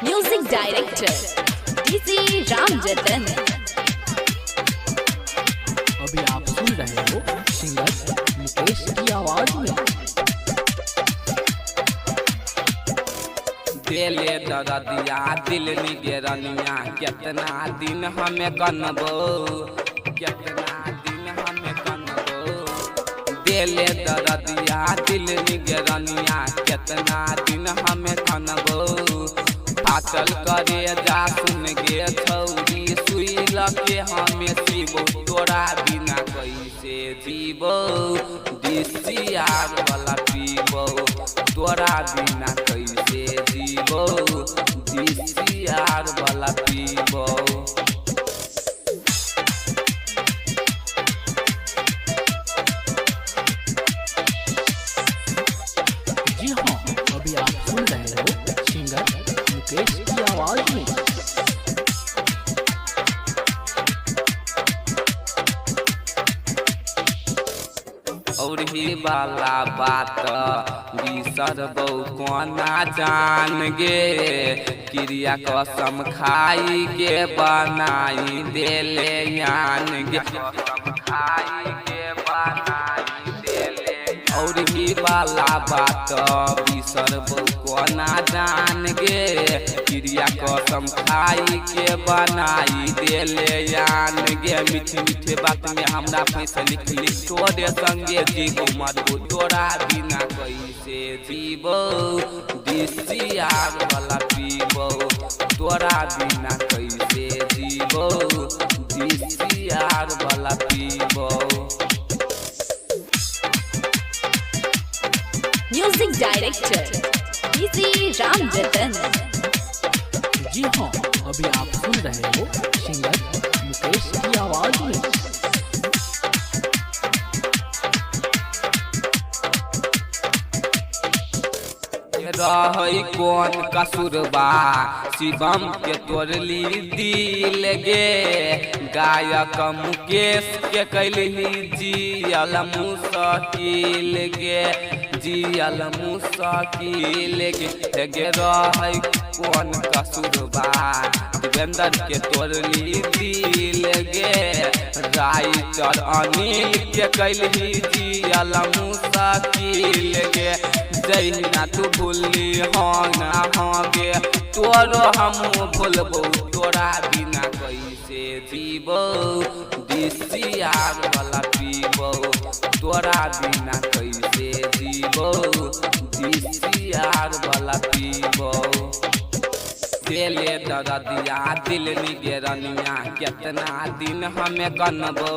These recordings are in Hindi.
Music director Dcyaar। अभी आप सुन रहे हो सिंगर मुकेश की आवाज में। दिले दरदिया दिल निगरनिया कितना दिन हमें कनबो, कितना दिन हमें कनबो। दिले दरदिया दिल निगरनिया कितना दिन हमें कनबो। फाटल करे जा सुन गे छौरी सुई लगे हमें सीबो, तोरा बिना कैसे जीबो। Dcyaar वाला पीबो, तोरा बिना कैसे जीबो। Dcyaar वाला पीबो। जी हाँ, अभी आप सुन रहे हो सिंगर मुकेश की आवाज में। और ही वाला बात बिसर बहु कोना जान गे। क्रिया कसम खाई के बनाई देले यान गे, कसम खाई के बनाई देले। और ही वाला बात बिसर बहु कोना जान गे। क्रिया कसम खाई के बनाई देले यान गे। मीठे मीठे बात में हमरा पैसा लिख लिख तोरे संगे जीबो मरबो, तोरा बिना कैसे जीबो। Dcyaar वाला पीबो, तोरा बिना कैसे जीबो। Dcyaar वाला पीबो। Music director Dcyaar। जी हाँ, अभी आप सुन रहे हो सिंगर मुकेश की आवाज में। रही कौन कसूरबा शिवम के तोड़ली दिल गे। गायक मुकेश के कैलही जियल मुश्किल गे, जियल मुश्किल गे। रही कौन कसूरबा देवेंद्र के तोड़ली दिल गे। राइटर अनिल के कैलही जियल मुश्किल गे। जहिना तू भूली हाँ ना हाँ गे, तोरो हम भूलबो, तोरा बिना कैसे जीबो। Dcyaar वाला पीबो, तोरा बिना कैसे जीबो। Dcyaar वाला पीबो। दिले दरदिया दिल निगरनिया कितना दिन हमें कनबो,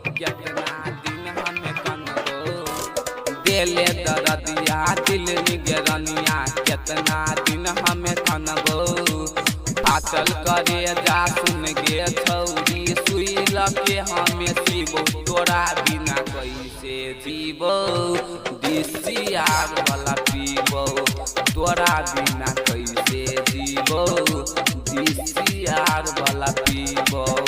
कितना दिन हमें कनबो। दिले दरदिया दिल निगरनिया कितना दिन हमें कनबो। फाटल करे जा सुन गे छौरी सुई लगे हमें सीबो, तोरा बिना कैसे जीबो। Dcyaar वाला पीबो, तोरा बिना कैसे जीबो। Dcyaar वाला पीबो।